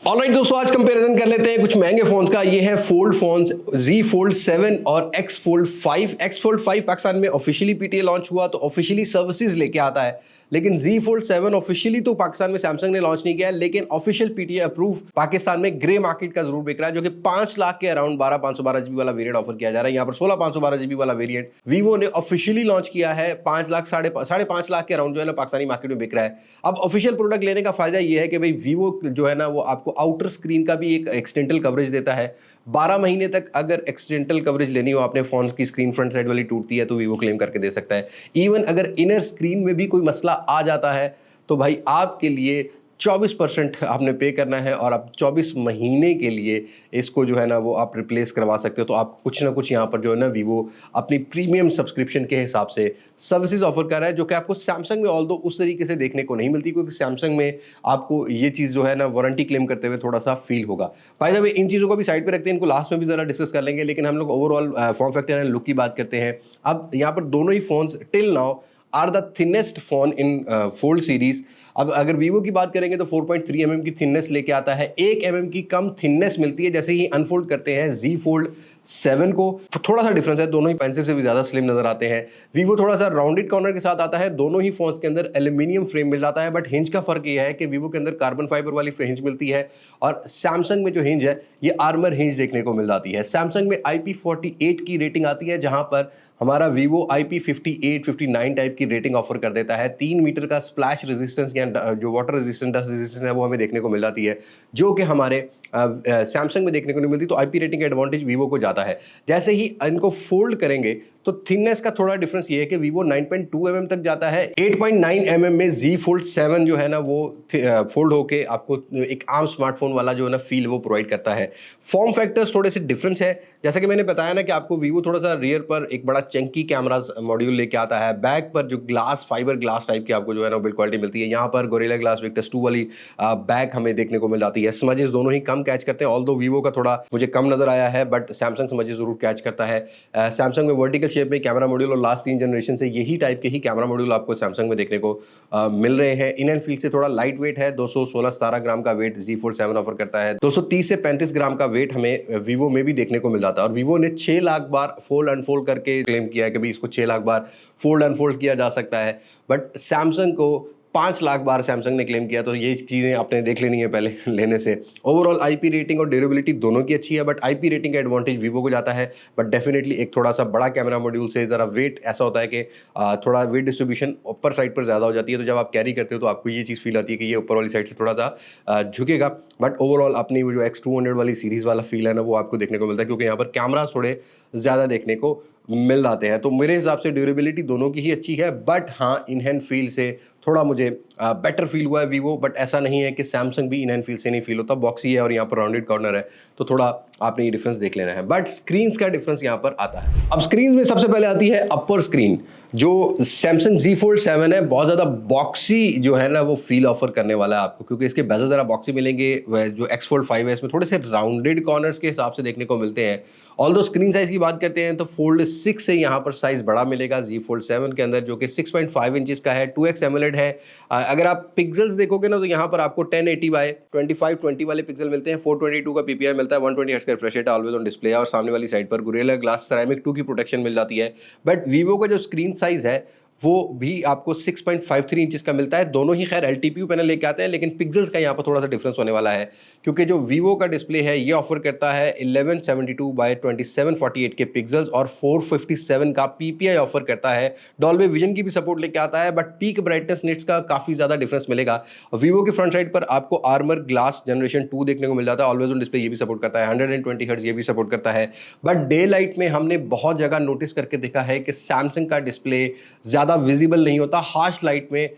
Alright दोस्तों, आज comparison कर लेते हैं कुछ महंगे फोन्स का। ये है फोल्ड फोन्स Z Fold 7 और X Fold 5। X Fold 5 Pakistan में ऑफिशियली पीटीए लॉन्च हुआ तो ऑफिशियली सर्विसेज लेके आता है, लेकिन Z Fold 7 ऑफिशियली तो पाकिस्तान में सैमसंग ने लॉन्च नहीं किया है, लेकिन ऑफिशियल पीटीए अप्रूव पाकिस्तान में ग्रे मार्केट का जरूर बिक रहा है, जो कि 5 लाख के अराउंड 12,512 GB वाला वेरिएंट ऑफर किया जा रहा है। यहाँ पर 16,512 GB वाला वेरिएंट वीवो ने ऑफिशियली लॉन्च किया है। 5 लाख साढ़े 5.5 लाख के अराउंड जो है ना पाकिस्तानी मार्केट में बिक रहा है। अब ऑफिशियल प्रोडक्ट लेने का फायदा ये है कि भाई वीवो जो है ना वो आपको आउटर स्क्रीन का भी एक एक्सटेंटल कवरेज देता है। 12 महीने तक अगर एक्सटेंटल कवरेज लेनी हो आपने, फोन की स्क्रीन फ्रंट साइड वाली टूटती है तो वीवो क्लेम करके दे सकता है। इवन अगर इनर स्क्रीन में भी कोई मसला आ जाता है तो भाई आपके लिए 24% आपने पे करना है और आप 24 महीने के लिए इसको जो है ना वो आप रिप्लेस करवा सकते हो। तो आप कुछ ना कुछ यहाँ पर जो है ना वीवो अपनी प्रीमियम सब्सक्रिप्शन के हिसाब से सर्विसेज ऑफर कर रहा है, जो कि आपको सैमसंग में ऑल्दो उस तरीके से देखने को नहीं मिलती, क्योंकि सैमसंग में आपको ये चीज़ जो है ना वारंटी क्लेम करते हुए थोड़ा सा फील होगा। बाय द वे इन चीज़ों को भी साइड पे रखते हैं, इनको लास्ट में भी ज़रा डिस्कस कर लेंगे, लेकिन हम लोग overall form factor and look की बात करते हैं। अब यहाँ पर दोनों ही phones till now are the thinnest phone in fold series. अब अगर वीवो की बात करेंगे तो 4.3 mm की थिननेस लेके आता है, 1 mm की कम थिननेस मिलती है जैसे ही अनफोल्ड करते हैं Z Fold 7 को। थोड़ा सा डिफरेंस है, दोनों ही पेंसिल से भी ज़्यादा स्लिम नजर आते हैं। वीवो थोड़ा सा राउंडेड कॉर्नर के साथ आता है। दोनों ही फोन्स के अंदर एल्यूमिनियम फ्रेम मिल जाता है, बट हिंज का फर्क ये है कि वीवो के अंदर कार्बन फाइबर वाली हिंज मिलती है और सैमसंग में जो हिंज है ये आर्मर हिंज देखने को मिल जाती है। सैमसंग में IP48 की रेटिंग आती है, जहां पर हमारा वीवो IP58 59 टाइप की रेटिंग ऑफर कर देता है। 3 मीटर का स्प्लैश रेजिस्टेंस या जो वाटर रेजिस्टेंस डस्ट रेजिस्टेंस है वो हमें देखने को मिल जाती है, जो कि हमारे सैमसंग में देखने को नहीं मिलती। तो IP रेटिंग का एडवांटेज वीवो को जाता है। जैसे ही इनको फोल्ड करेंगे तो थिननेस का थोड़ा डिफरेंस ये है कि वीवो 9.2 mm तक जाता है। 8.9 mm में Z Fold 7 जो है ना वो फोल्ड होके आपको एक आम स्मार्टफोन वाला जो है ना फील वो प्रोवाइड करता है। फॉर्म फैक्टर्स थोड़े से डिफरेंस है, जैसा कि मैंने बताया ना कि आपको वीवो थोड़ा सा रियर पर एक बड़ा चंकी कैमरा मॉड्यूल लेके आता है। बैक पर जो ग्लास फाइबर ग्लास टाइप की आपको जो है ना बिल्ड क्वालिटी मिलती है। यहाँ पर गोरिल्ला ग्लास विक्टस 2 वाली बैक हमें देखने को मिल जाती है। स्मजेस दोनों ही कम कैच करते हैं, ऑल्दो वीवो का थोड़ा मुझे कम नजर आया है, बट सैमसंग स्मजेस जरूर कैच करता है। सैमसंग में वर्टिकल शेप में कैमरा मॉड्यूल और लास्ट 3 जनरेशन से यही टाइप के ही कैमरा मॉड्यूल आपको सैमसंग में देखने को मिल रहे हैं। इन एंड फील से थोड़ा लाइट वेट है, 216-17 ग्राम का वेट Z Fold 7 ऑफर करता है। 230 से 35 ग्राम का वेट हमें वीवो में भी देखने को मिल जाता है। और वीवो ने 6 लाख बार फोल्ड अनफोल्ड करके क्लेम किया है कि भाई इसको 6 लाख बार फोल्ड अनफोल्ड किया जा सकता है, बट सैमसंग को 5 लाख बार सैमसंग ने क्लेम किया। तो ये चीज़ें आपने देख लेनी है पहले लेने से। ओवरऑल IP रेटिंग और ड्यूरेबिलिटी दोनों की अच्छी है, बट IP रेटिंग का एडवांटेज वीवो को जाता है। बट डेफिनेटली एक थोड़ा सा बड़ा कैमरा मॉड्यूल से ज़रा वेट ऐसा होता है कि थोड़ा वेट डिस्ट्रीब्यूशन ऊपर साइड पर ज़्यादा हो जाती है, तो जब आप कैरी करते हो तो आपको ये चीज़ फील आती है कि ये ऊपर वाली साइड से थोड़ा सा झुकेगा। बट ओवरऑल अपनी वो जो X200 वाली सीरीज़ वाला फील है ना वो आपको देखने को मिलता है, क्योंकि यहाँ पर कैमरा थोड़े ज़्यादा देखने को मिल जाते हैं। तो मेरे हिसाब से ड्यूरेबिलिटी दोनों की ही अच्छी है, बट हाँ इन हैंड फील से थोड़ा मुझे बेटर फील हुआ है वीवो। बट ऐसा नहीं है कि सैमसंग भी इन हैंड फील से नहीं फील होता, बॉक्सी है और यहाँ पर राउंडेड कॉर्नर है, तो थोड़ा आपने ये डिफरेंस देख लेना है। बट स्क्रीन्स का डिफरेंस यहाँ पर आता है। अब स्क्रीन में सबसे पहले आती है अपर स्क्रीन। जो सैमसंग Z Fold 7 है बहुत ज़्यादा बॉक्सी जो है ना वो फील ऑफर करने वाला है आपको, क्योंकि इसके बेजल ज़रा बॉक्सी मिलेंगे। जो X Fold 5 है इसमें थोड़े से राउंडेड कॉर्नर्स के हिसाब से देखने को मिलते हैं। ऑल्दो स्क्रीन साइज की बात करते हैं तो Fold 6 से यहाँ पर साइज बड़ा मिलेगा Z Fold 7 के अंदर, जो कि 6.5 इंचेस का है। 2x एमोलेड है। अगर आप पिक्सल्स देखोगे ना तो यहाँ पर आपको 1080x2520 वाले पिक्सल मिलते हैं। 422 का PPI मिलता है। 120 हर्ट्ज का refresh rate always on display है और सामने वाली साइड पर गोरिल्ला ग्लास सेरेमिक 2 की प्रोटेक्शन मिल जाती है। बट वीवो का जो स्क्रीन साइज है वो भी आपको 6.53 इंचेस का मिलता है। दोनों ही खैर LTPO पैनल लेके आते हैं, लेकिन पिक्सल्स का यहाँ पर थोड़ा सा डिफरेंस होने वाला है, क्योंकि जो वीवो का डिस्प्ले है ये ऑफर करता है 1172x2748 के पिक्सल्स और 457 का PPI ऑफर करता है। डॉल्बी विजन की भी सपोर्ट लेके आता है, बट पीक ब्राइटनेस निट्स का काफी ज्यादा डिफरेंस मिलेगा। वीवो के फ्रंट साइड पर आपको आर्मर ग्लास जनरेशन 2 देखने को मिल जाता है। ऑलवेज ऑन डिस्प्ले ये भी सपोर्ट करता है। 120 हर्ट्ज ये भी सपोर्ट करता है। बट डे लाइट में हमने बहुत जगह नोटिस करके देखा है कि सैमसंग का डिस्प्ले ज्यादा विजिबल नहीं होता। हार्श लाइट में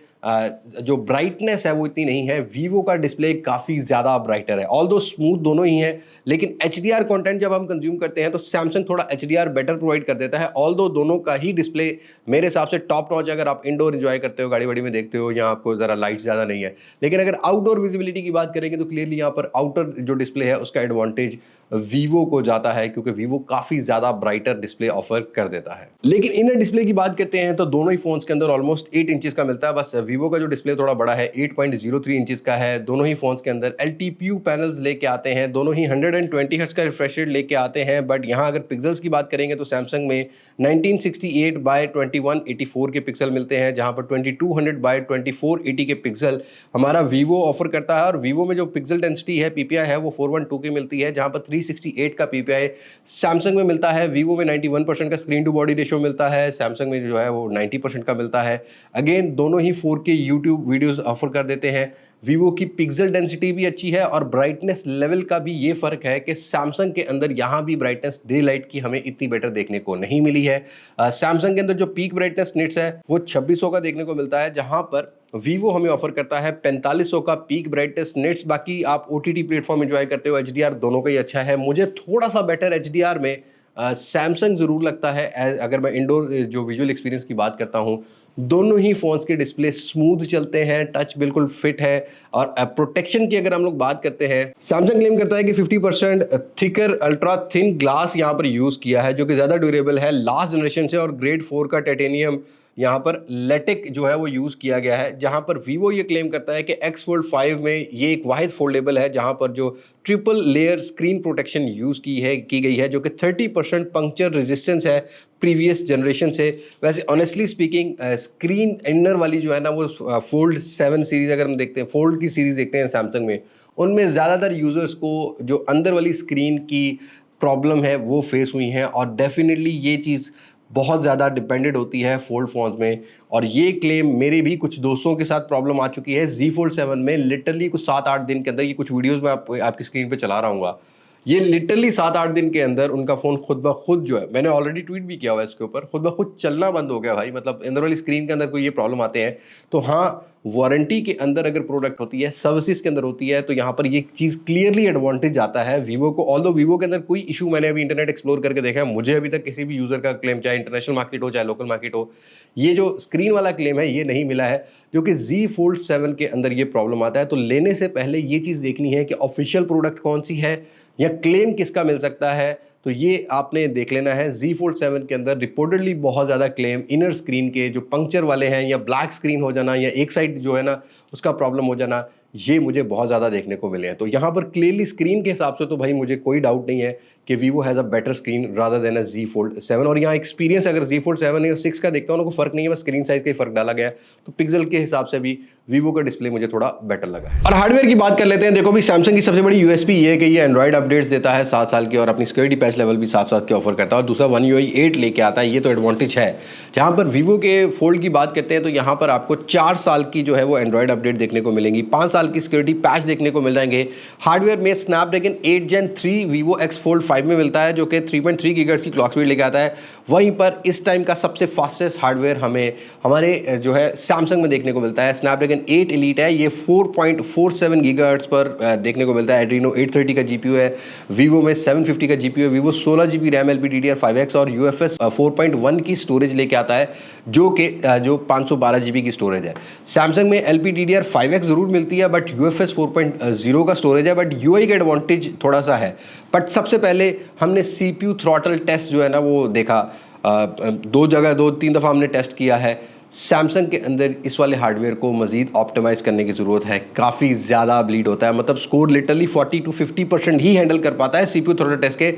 जो ब्राइटनेस है वो इतनी नहीं है। वीवो का डिस्प्ले काफ़ी ज़्यादा ब्राइटर है, ऑल्दो स्मूथ दोनों ही हैं, लेकिन HDR कंटेंट जब हम कंज्यूम करते हैं तो सैमसंग थोड़ा HDR बेटर प्रोवाइड कर देता है। ऑल्दो दोनों का ही डिस्प्ले मेरे हिसाब से टॉप नॉच, अगर आप इंडोर एंजॉय करते हो, गाड़ी वाड़ी में देखते हो, यहाँ आपको ज़रा लाइट ज़्यादा नहीं है। लेकिन अगर आउटडोर विजिबिलिटी की बात करेंगे तो क्लियरली यहाँ पर आउटर जो डिस्प्ले है उसका एडवांटेज वीवो को जाता है, क्योंकि वीवो काफ़ी ज़्यादा ब्राइटर डिस्प्ले ऑफर कर देता है। लेकिन इनर डिस्प्ले की बात करते हैं तो दोनों ही फोन्स के अंदर ऑलमोस्ट 8 इंचेस का मिलता है। बस वीवो का जो डिस्प्ले थोड़ा बड़ा है, 8.03 इंचेस का है दोनों ही फोन्स के अंदर। LTPO पैनल्स लेके आते हैं, दोनों ही 120 हर्ट्ज का रिफ्रेश रेट लेके आते हैं। बट यहाँ अगर पिक्सल्स की बात करेंगे तो सैमसंग में 1968 बाय 2184 के पिक्सल मिलते हैं, जहाँ पर 2200 बाय 2480 के पिक्सल हमारा वीवो ऑफर करता है। और वीवो में जो पिक्सल डेंसिटी है, PPI है, वो 412 की मिलती है, जहाँ पर 368 का PPI सैमसंग में मिलता है। वीवो में 91% का स्क्रीन टू बॉडी रेशियो मिलता है, सैमसंग में जो है वो 90% का मिलता है। अगेन दोनों ही 4K यूट्यूब वीडियोस ऑफर कर देते हैं। वीवो की पिक्सल डेंसिटी भी अच्छी है और ब्राइटनेस लेवल का भी ये फर्क है कि सैमसंग के अंदर यहाँ भी ब्राइटनेस डे लाइट की हमें इतनी बेटर देखने को नहीं मिली है। सैमसंग के अंदर जो पीक ब्राइटनेस निट्स है वो 2600 का देखने को मिलता है, जहां पर वीवो हमें ऑफर करता है 4500 का पीक ब्राइटनेस निट्स। बाकी आप OTT प्लेटफॉर्म एंजॉय करते हो, HDR दोनों का ही अच्छा है। मुझे थोड़ा सा बेटर HDR में सैमसंग ज़रूर लगता है। अगर मैं इंडोर जो विजुअल एक्सपीरियंस की बात करता हूँ, दोनों ही फ़ोन्स के डिस्प्ले स्मूथ चलते हैं, टच बिल्कुल फिट है। और प्रोटेक्शन की अगर हम लोग बात करते हैं, सैमसंग क्लेम करता है कि 50% थिकर अल्ट्रा थिन ग्लास यहाँ पर यूज़ किया है, जो कि ज़्यादा ड्यूरेबल है, लास्ट जनरेशन से। और ग्रेड 4 का टाइटेनियम यहाँ पर लेटेक जो है वो यूज़ किया गया है। जहाँ पर वीवो ये क्लेम करता है कि X Fold 5 में ये एक वाहिद फोल्डेबल है, जहाँ पर जो triple layer screen protection use की गई है, जो कि 30% पंक्चर रेजिस्टेंस है प्रीवियस जनरेशन से। वैसे ऑनेस्टली स्पीकिंग स्क्रीन इनर वाली जो है ना वो फोल्ड 7 सीरीज़ अगर हम देखते हैं, फोल्ड की सीरीज़ देखते हैं सैमसंग में, उनमें ज़्यादातर यूज़र्स को जो अंदर वाली स्क्रीन की प्रॉब्लम है वो फेस हुई है। और डेफिनेटली ये चीज़ बहुत ज़्यादा डिपेंडेंट होती है फोल्ड फोन्स में। और ये क्लेम मेरे भी कुछ दोस्तों के साथ प्रॉब्लम आ चुकी है। Z Fold 7 में लिटरली कुछ 7-8 दिन के अंदर, ये कुछ वीडियोस में आपकी स्क्रीन पे चला रहा हूँ, ये लिटरली 7-8 दिन के अंदर उनका फ़ोन खुद ब खुद जो है, मैंने ऑलरेडी ट्वीट भी किया हुआ है इसके ऊपर, खुद ब खुद चलना बंद हो गया भाई। मतलब अंदर वाली स्क्रीन के अंदर कोई ये प्रॉब्लम आते हैं तो हाँ, वारंटी के अंदर अगर प्रोडक्ट होती है, सर्विसेज के अंदर होती है, तो यहाँ पर ये चीज़ क्लियरली एडवांटेज आता है वीवो को। ऑल्दो वीवो के अंदर कोई इशू मैंने अभी इंटरनेट एक्सप्लोर करके देखा है, मुझे अभी तक किसी भी यूज़र का क्लेम, चाहे इंटरनेशनल मार्केट हो चाहे लोकल मार्केट हो, ये जो स्क्रीन वाला क्लेम है ये नहीं मिला है, जो कि Z Fold 7 के अंदर ये प्रॉब्लम आता है। तो लेने से पहले ये चीज़ देखनी है कि ऑफिशियल प्रोडक्ट कौन सी है या क्लेम किसका मिल सकता है, तो ये आपने देख लेना है। Z Fold 7 के अंदर रिपोर्टेडली बहुत ज़्यादा क्लेम इनर स्क्रीन के जो पंक्चर वाले हैं, या ब्लैक स्क्रीन हो जाना, या एक साइड जो है ना उसका प्रॉब्लम हो जाना, ये मुझे बहुत ज़्यादा देखने को मिले हैं। तो यहाँ पर क्लियरली स्क्रीन के हिसाब से तो भाई मुझे कोई डाउट नहीं है कि Vivo has a better screen rather than a Z Fold 7। और यहाँ एक्सपीरियंस अगर Z Fold 7 या 6 का देखता हूँ ना, कोई फ़र्क नहीं है, बस स्क्रीन साइज़ का ही फ़र्क डाला गया है। तो पिक्सल के हिसाब से भी वीवो का डिस्प्ले मुझे थोड़ा बेटर लगा है। और हार्डवेयर की बात कर लेते हैं। देखो भी सैमसंग की सबसे बड़ी USP ये है कि ये एंड्रॉइड अपडेट्स देता है 7 साल के, और अपनी सिक्योरिटी पैच लेवल भी 7 साल के ऑफर करता है। और दूसरा One UI 8 लेके आता है, ये तो एडवांटेज है। जहाँ पर वीवो के फोल्ड की बात करते हैं तो यहाँ पर आपको 4 साल की जो है वो एंड्रॉइड अपडेट देखने को मिलेंगी, 5 साल की सिक्योरिटी पैच देखने को मिल जाएंगे। हार्डवेयर में Snapdragon 8 Gen 3 Vivo X Fold 5 में मिलता है, जो कि 3.3 GHz की क्लॉक स्पीड लेके आता है। वहीं पर इस टाइम का सबसे फास्टेस्ट हार्डवेयर हमें हमारे जो है सैमसंग में देखने को मिलता है। स्नैपड्रैगन 8 एलीट है, ये 4.47 GHz पर देखने को मिलता है। एड्रीनो 830 का GPU है, वीवो में 750 का GPU है, वीवो 16 GB रैम LPDDR5X और UFS 4.1 की स्टोरेज लेके आता है, जो कि जो 512 GB की स्टोरेज है। सैमसंग में LPDDR5X ज़रूर मिलती है, बट UFS 4.0 का स्टोरेज है। बट UI का एडवांटेज थोड़ा सा है। बट सबसे पहले हमने CPU थ्रॉटल टेस्ट जो है ना वो देखा, 2-3 दफ़ा हमने टेस्ट किया है। सैमसंग के अंदर इस वाले हार्डवेयर को मज़ीद ऑप्टिमाइज़ करने की ज़रूरत है, काफ़ी ज़्यादा ब्लीड होता है। मतलब score literally 40 to 50% he handle कर पाता है CPU थ्रॉटल टेस्ट के।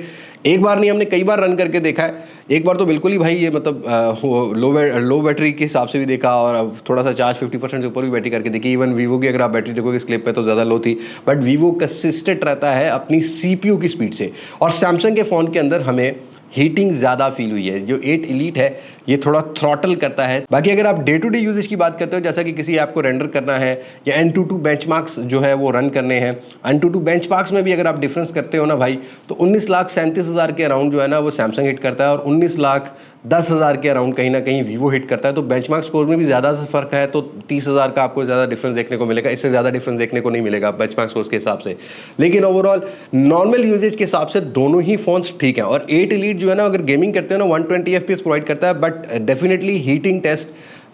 एक बार नहीं, हमने कई बार रन करके देखा है। एक बार तो बिल्कुल ही भाई ये मतलब लो बैटरी के हिसाब से भी देखा, और थोड़ा सा चार्ज 50% से ऊपर भी बैटरी करके देखी। इवन वीवो की अगर आप बैटरी देखोगे इस क्लिप पे तो ज़्यादा लो थी, बट वीवो कंसिस्टेंट रहता है अपनी CPU की स्पीड से। और सैमसंग के फ़ोन के अंदर हमें हीटिंग ज़्यादा फील हुई है। जो 8 एलीट है ये थोड़ा थ्रॉटल करता है। बाकी अगर आप डे टू डे यूजेज की बात करते हो, जैसा कि किसी ऐप को रेंडर करना है या Antutu बेंचमार्क्स जो है वो रन करने हैं, Antutu बेंचमार्क्स में भी अगर आप डिफरेंस करते हो ना भाई, तो 19,37,000 के अराउंड जो है ना वो सैमसंग हिट करता है, और 19,10,000 के अराउंड कहीं ना कहीं वीवो हिट करता है। तो बेंचमार्क स्कोर में भी ज़्यादा फ़र्क है, तो 30,000 का आपको ज़्यादा डिफरेंस देखने को मिलेगा। इससे ज़्यादा डिफरेंस देखने को नहीं मिलेगा बेंचमार्क स्कोर्स के हिसाब से। लेकिन ओवरऑल नॉर्मल यूजेज के हिसाब से दोनों ही फ़ोन्स ठीक है। और 8 एलीट जो है ना, अगर गेमिंग करते हो ना, 120 FPS प्रोवाइड करता है। बट डेफिनेटली हीटिंग टेस्ट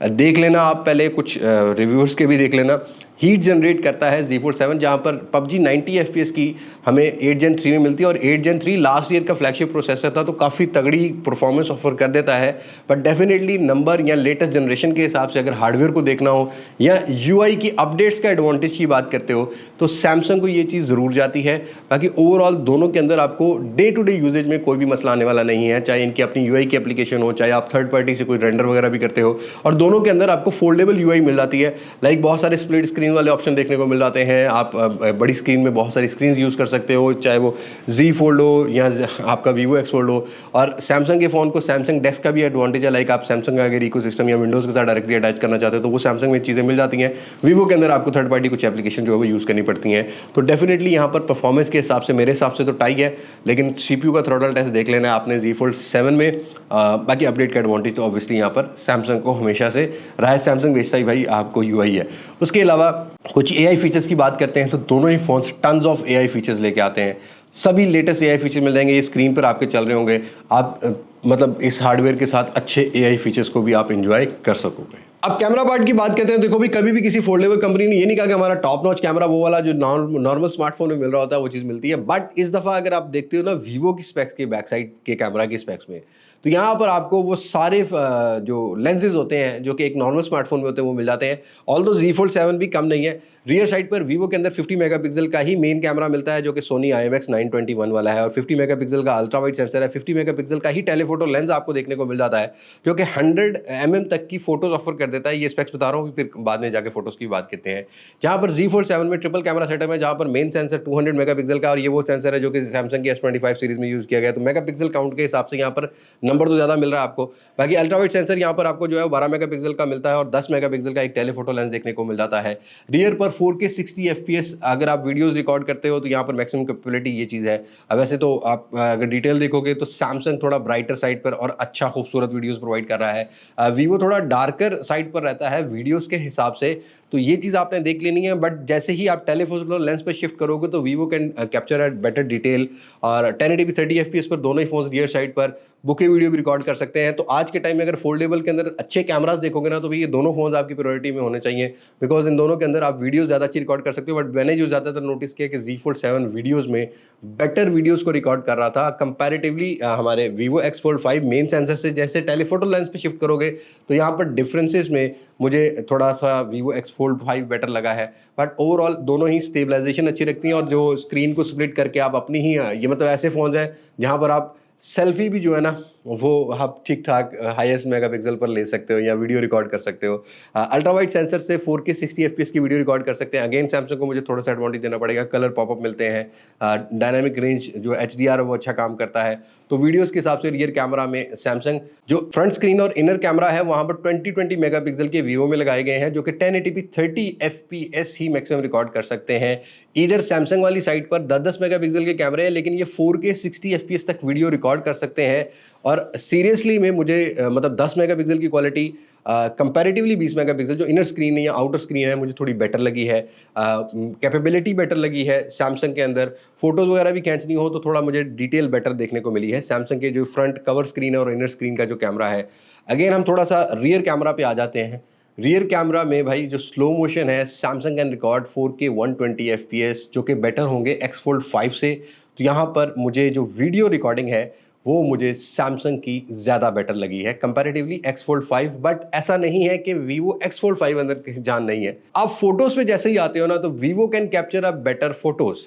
देख लेना आप, पहले कुछ रिव्यूअर्स के भी देख लेना। हीट जनरेट करता है Z Fold 7, जहाँ पर PUBG 90 FPS की हमें 8 Gen 3 में मिलती है और 8 Gen 3 लास्ट ईयर का फ्लैगशिप प्रोसेसर था, तो काफ़ी तगड़ी परफॉर्मेंस ऑफर कर देता है। बट डेफिनेटली नंबर या लेटेस्ट जनरेशन के हिसाब से अगर हार्डवेयर को देखना हो या UI की अपडेट्स का एडवांटेज की बात करते हो तो सैमसंग को ये चीज़ ज़रूर जाती है। बाकी ओवरऑल दोनों के अंदर आपको डे टू डे यूजेज में कोई भी मसला आने वाला नहीं है, चाहे इनकी अपनी UI की एप्लीकेशन हो, चाहे आप थर्ड पार्टी से कोई रेंडर वगैरह भी करते हो, और दोनों के अंदर आपको फोल्डेबल UI मिल जाती है। लाइक बहुत सारे स्प्लिट स्क्रीन वाले ऑप्शन देखने को मिल जाते हैं, आप बड़ी स्क्रीन में बहुत सारी स्क्रीन यूज़ कर सकते हो, चाहे वो Z Fold हो या आपका Vivo X Fold हो। और सैमसंग के फ़ोन को सैमसंग डेस्क का भी एडवांटेज है, लाइक आप सैमसंग का अगर इकोसिस्टम या विंडोज़ के साथ डायरेक्टली अटैच करना चाहते हो तो वो सैमसंग में चीज़ें मिल जाती हैं। Vivo के अंदर आपको थर्ड पार्टी कुछ एप्लीकेशन जो है वो यूज़ करनी पड़ती हैं। तो डेफिनेटली यहाँ पर परफॉर्मेंस के हिसाब से मेरे हिसाब से तो टाई है, लेकिन CPU का थ्रॉटल टेस्ट देख लेना है आपने Z Fold 7 में। बाकी अपडेट का एडवांटेज तो ऑब्वियसली यहाँ पर सैमसंग को हमेशा से रहा है, सैमसंग बेचता ही भाई आपको UI है। उसके अलावा कुछ AI फीचर्स की बात करते हैं तो दोनों ही phones tons of AI features लेके आते हैं। सभी लेटेस्ट AI फीचर मिल जाएंगे, ये स्क्रीन पर आपके चल रहे होंगे। आप मतलब इस हार्डवेयर के साथ अच्छे AI फीचर्स को भी आप एंजॉय कर सकोगे। अब कैमरा पार्ट की बात करते हैं, देखो भी कभी भी किसी फोल्डेबल कंपनी ने ये नहीं कहा कि हमारा टॉप नॉच कैमरा वो वाला जो नॉर्मल स्मार्टफोन में मिल रहा होता है वो चीज़ मिलती है। बट इस दफ़ा अगर आप देखते हो ना Vivo की स्पेक्स के बैक साइड के कैमरा की स्पेक्स में, तो यहाँ पर आपको वो सारे जो लेंसेज होते हैं जो कि एक नॉर्मल स्मार्टफोन में होते हैं वो मिल जाते हैं। ऑल्दो Z Fold 7 भी कम नहीं है। रियर साइड पर Vivo के अंदर 50 मेगापिक्सल का ही मेन कैमरा मिलता है जो कि Sony IMX 921 वाला है, और 50 मेगापिक्सल का अल्ट्रा वाइड सेंसर है। 50 मेगापिक्सल का ही टेलीफोटो लेंस आपको देखने को मिल जाता है जो कि 100 mm तक की फोटोज ऑफर कर देता है। ये स्पेक्स बता रहा हूँ, फिर बाद में जाके फोटोज की बात करते हैं। जहाँ पर Z Fold 7 में ट्रिपल कैमरा सेटअप है, जहाँ पर मेन सेंसर 200 मेगापिक्सल का, और ये वो सेंसर है जो कि सैमसंग की S25 सीरीज में यूज किया गया है। तो मेगापिक्सल काउंट के हिसाब से यहाँ पर नंबर तो ज़्यादा मिल रहा है आपको। बाकी अल्ट्रा वाइड सेंसर यहाँ पर आपको जो है 12 मेगापिक्सल का मिलता है और 10 मेगापिक्सल का एक टेलीफोटो लेंस देखने को मिल जाता है। रियर पर 4K 60 FPS अगर आप वीडियोस रिकॉर्ड करते हो तो यहाँ पर मैक्सिमम कैपेबिलिटी ये चीज़ है। अब वैसे तो आप अगर डिटेल देखोगे तो सैमसंग थोड़ा ब्राइटर साइड पर और अच्छा खूबसूरत वीडियोस प्रोवाइड कर रहा है। Vivo थोड़ा डार्कर साइड पर रहता है वीडियोस के हिसाब से, तो ये चीज़ आपने देख लेनी है। बट जैसे ही आप टेलीफोटो लेंस पर शिफ्ट करोगे तो Vivo can capture at better detail, और 1080p 30 FPS पर दोनों ही फोन रियर साइड पर बुके वीडियो भी रिकॉर्ड कर सकते हैं। तो आज के टाइम में अगर फोल्डेबल के अंदर अच्छे कैमरास देखोगे ना तो भाई ये दोनों फोन आपकी प्रायोरिटी में होने चाहिए, बिकॉज इन दोनों के अंदर आप वीडियो ज़्यादा अच्छी रिकॉर्ड कर सकते हो। बट मैंने जो ज़्यादातर नोटिस किया कि Z Fold 7 वीडियोज़ में बेटर वीडियोस को रिकॉर्ड कर रहा था कंपैरेटिवली हमारे Vivo X Fold 5 main sensor से। जैसे टेलीफोटो लेंस पे शिफ्ट करोगे तो यहाँ पर डिफरेंसेस में मुझे थोड़ा सा Vivo X Fold 5 बेटर लगा है। बट ओवरऑल दोनों ही स्टेबलाइजेशन अच्छी रखती हैं, और जो स्क्रीन को स्प्लिट करके आप अपनी ही ये मतलब ऐसे फ़ोन्स हैं जहाँ पर आप सेल्फी भी जो है ना वो आप ठीक ठाक हाईएस्ट मेगापिक्सल पर ले सकते हो या वीडियो रिकॉर्ड कर सकते हो। अल्ट्रा वाइड सेंसर से 4K 60 FPS की वीडियो रिकॉर्ड कर सकते हैं। अगेन सैमसंग को मुझे थोड़ा सा एडवांटेज देना पड़ेगा, कलर पॉपअप मिलते हैं, डायनामिक रेंज जो HDR है वो अच्छा काम करता है। तो वीडियोस के हिसाब से रियर कैमरा में सैमसंग जो फ्रंट स्क्रीन और इनर कैमरा है वहाँ पर 2020 मेगापिक्सल के Vivo में लगाए गए हैं जो कि 1080p 30 FPS ही मैक्सिमम रिकॉर्ड कर सकते हैं। इधर सैमसंग वाली साइड पर 10-10 मेगापिक्सल के कैमरे हैं, लेकिन ये 4K 60 FPS तक वीडियो रिकॉर्ड कर सकते हैं। और सीरियसली में मुझे मतलब 10 मेगापिक्सल की क्वालिटी कंपैरेटिवली 20 मेगापिक्सल जो इनर स्क्रीन है या आउटर स्क्रीन है मुझे थोड़ी बेटर लगी है। कैपेबिलिटी बेटर लगी है सैमसंग के अंदर। फोटोज़ वगैरह भी खींचनी हो तो थोड़ा मुझे डिटेल बेटर देखने को मिली है सैमसंग के जो फ्रंट कवर स्क्रीन है और इनर स्क्रीन का जो कैमरा है। अगेन हम थोड़ा सा रियर कैमरा पे आ जाते हैं। रियर कैमरा में भाई जो स्लो मोशन है Samsung can record 4K 120 FPS जो कि बेटर होंगे X Fold 5 से। तो यहाँ पर मुझे जो वीडियो रिकॉर्डिंग है वो मुझे सैमसंग की ज़्यादा बेटर लगी है कंपैरेटिवली X Fold 5। बट ऐसा नहीं है कि Vivo X Fold 5 अंदर की जान नहीं है। आप फोटोज़ पे जैसे ही आते हो ना तो Vivo can capture a better photos,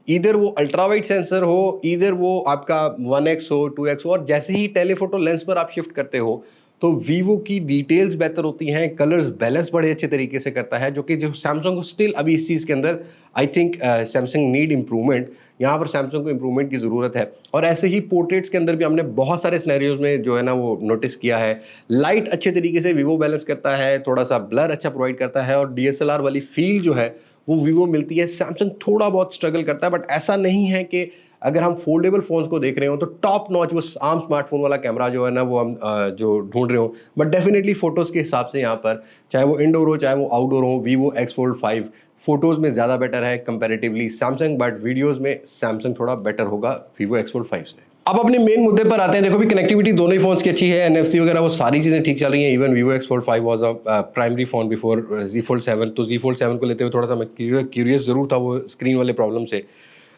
इधर वो अल्ट्रा वाइड सेंसर हो, इधर वो आपका 1x हो 2x हो, और जैसे ही टेलीफोटो लेंस पर आप शिफ्ट करते हो तो Vivo की डिटेल्स बेहतर होती हैं, कलर्स बैलेंस बड़े अच्छे तरीके से करता है, जो कि जो सैमसंग को स्टिल अभी इस चीज़ के अंदर I think Samsung need improvement. यहाँ पर सैमसंग को इम्प्रूवमेंट की ज़रूरत है। और ऐसे ही पोर्ट्रेट्स के अंदर भी हमने बहुत सारे सिनेरियोज में जो है ना वो नोटिस किया है। लाइट अच्छे तरीके से Vivo बैलेंस करता है, थोड़ा सा ब्लर अच्छा प्रोवाइड करता है, और DSLR वाली फील जो है वो Vivo मिलती है। सैमसंग थोड़ा बहुत स्ट्रगल करता है, बट ऐसा नहीं है कि अगर हम फोल्डेबल फोन्स को देख रहे हो तो टॉप नॉच वो आम स्मार्टफोन वाला कैमरा जो है ना वो हम जो ढूंढ रहे हो। बट डेफिनेटली फोटोज़ के हिसाब से यहाँ पर चाहे वो इंडोर हो चाहे वो आउटडोर हो, Vivo X Fold 5 फोटोज़ में ज़्यादा बेटर है कंपैरेटिवली सैमसंग। बट वीडियोज़ में सैमसंग थोड़ा बेटर होगा Vivo X Fold 5 से। अब अपने मेन मुद्दे पर आते हैं। देखो भी कनेक्टिविटी दोनों ही फोन्स की अच्छी है, एनएफसी वगैरह वो सारी चीज़ें ठीक चल रही हैं। Even Vivo X Fold 5 was a primary phone before Z Fold 7, तो Z Fold 7 को लेते हुए थोड़ा सा मैं क्यूरियस जरूर था वो स्क्रीन वाले प्रॉब्लम से।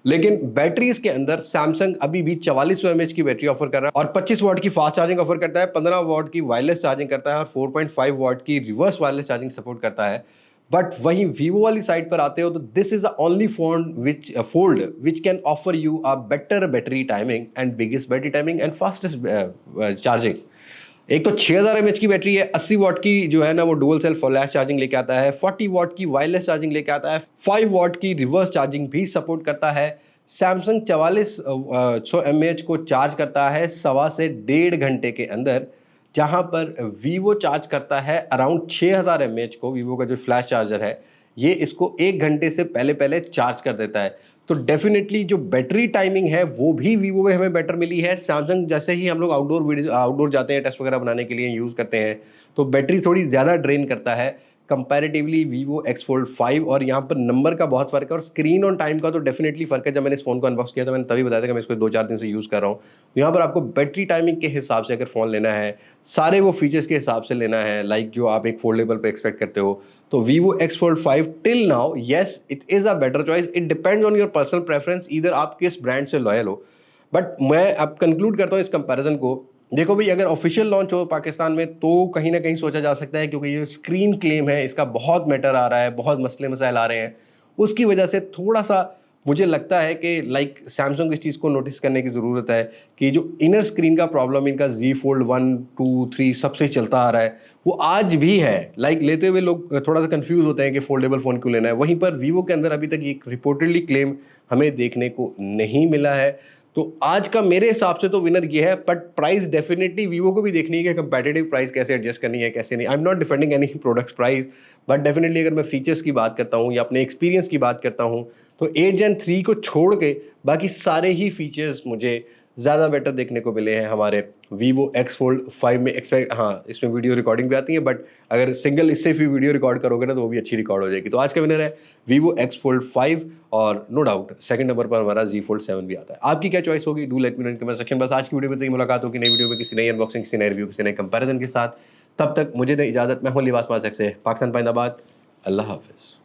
लेकिन बैटरीज के अंदर सैमसंग अभी भी 4400 mAh की बैटरी ऑफर कर रहा है और 25 वाट की फास्ट चार्जिंग ऑफर करता है, 15 वाट की वायरलेस चार्जिंग करता है और 4.5 वाट की रिवर्स वायरलेस चार्जिंग सपोर्ट करता है। बट वहीं वीवो वाली साइड पर आते हो तो this is the only phone which fold which can offer you a better battery timing and biggest battery timing and fastest charging. एक तो 6000 mAh की बैटरी है, 80 वाट की जो है ना वो डुअल सेल फ्लैश चार्जिंग लेके आता है, 40 वाट की वायरलेस चार्जिंग लेके आता है, 5 वाट की रिवर्स चार्जिंग भी सपोर्ट करता है। सैमसंग 4400 mAh को चार्ज करता है 1.25 से 1.5 घंटे के अंदर, जहां पर वीवो चार्ज करता है अराउंड 6000 mAh को। वीवो का जो फ्लैश चार्जर है ये इसको 1 घंटे से पहले पहले चार्ज कर देता है। तो डेफिनेटली जो बैटरी टाइमिंग है वो भी वीवो में हमें बेटर मिली है। सैमसंग जैसे ही हम लोग आउटडोर जाते हैं टेस्ट वगैरह बनाने के लिए यूज़ करते हैं तो बैटरी थोड़ी ज़्यादा ड्रेन करता है कंपैरेटिवली Vivo X Fold 5। और यहाँ पर नंबर का बहुत फर्क है और स्क्रीन ऑन टाइम का तो डेफिनेटली फर्क है। जब मैंने इस फोन को अनबॉक्स किया था मैंने तभी बताया था कि मैं इसको 2-4 दिन से यूज़ कर रहा हूँ। तो यहाँ पर आपको बैटरी टाइमिंग के हिसाब से अगर फ़ोन लेना है, सारे वो फीचर्स के हिसाब से लेना है लाइक जो आप एक फोल्डेबल पे एक्सपेक्ट करते हो, तो Vivo X Fold 5 till now yes it is a better choice. It depends on your personal preference, इधर आप किस ब्रांड से लॉयल हो। बट मैं अब कंक्लूड करता हूँ इस कंपैरिजन को। देखो भाई अगर ऑफिशियल लॉन्च हो पाकिस्तान में तो कहीं ना कहीं सोचा जा सकता है, क्योंकि ये स्क्रीन क्लेम है इसका बहुत मैटर आ रहा है, बहुत मसले मसाइल आ रहे हैं, उसकी वजह से थोड़ा सा मुझे लगता है कि लाइक सैमसंग को इस चीज़ को नोटिस करने की ज़रूरत है कि जो इनर स्क्रीन का प्रॉब्लम इनका Z Fold 1, 2, 3 सबसे चलता आ रहा है वो आज भी है। लाइक लेते हुए लोग थोड़ा सा कंफ्यूज होते हैं कि फोल्डेबल फ़ोन क्यों लेना है। वहीं पर वीवो के अंदर अभी तक ये रिपोर्टेडली क्लेम हमें देखने को नहीं मिला है। तो आज का मेरे हिसाब से तो विनर ये है, बट प्राइस डेफिनेटली वीवो को भी देखनी है कि कंपेटिटिव प्राइस कैसे एडजस्ट करनी है कैसे नहीं। I am not defending any products price, but definitely अगर मैं फीचर्स की बात करता हूँ या अपने एक्सपीरियंस की बात करता हूँ तो 8 Gen 3 को छोड़ के बाकी सारे ही फीचर्स मुझे ज़्यादा बेटर देखने को मिले हैं हमारे Vivo X Fold 5 में। एक्सपेक्ट हाँ इसमें वीडियो रिकॉर्डिंग भी आती है, बट अगर सिंगल इससे भी वीडियो रिकॉर्ड करोगे ना तो वो भी अच्छी रिकॉर्ड हो जाएगी। तो आज का विनर है Vivo X Fold 5 और नो डाउट सेकंड नंबर पर हमारा Z Fold 7 भी आता है। आपकी क्या चॉइस होगी, do let me know in comment section. बस आज की वीडियो में तो मुलाकात होगी नई वीडियो में किसी नई अनबॉक्सिंग, किसी नए रिव्यू, किसी नए कंपैरिजन के साथ। तब तक मुझे दे इजाजत। मैं हूं लिबास मासक से पाकिस्तान पाइंदाबाद। अल्लाह हाफिज़।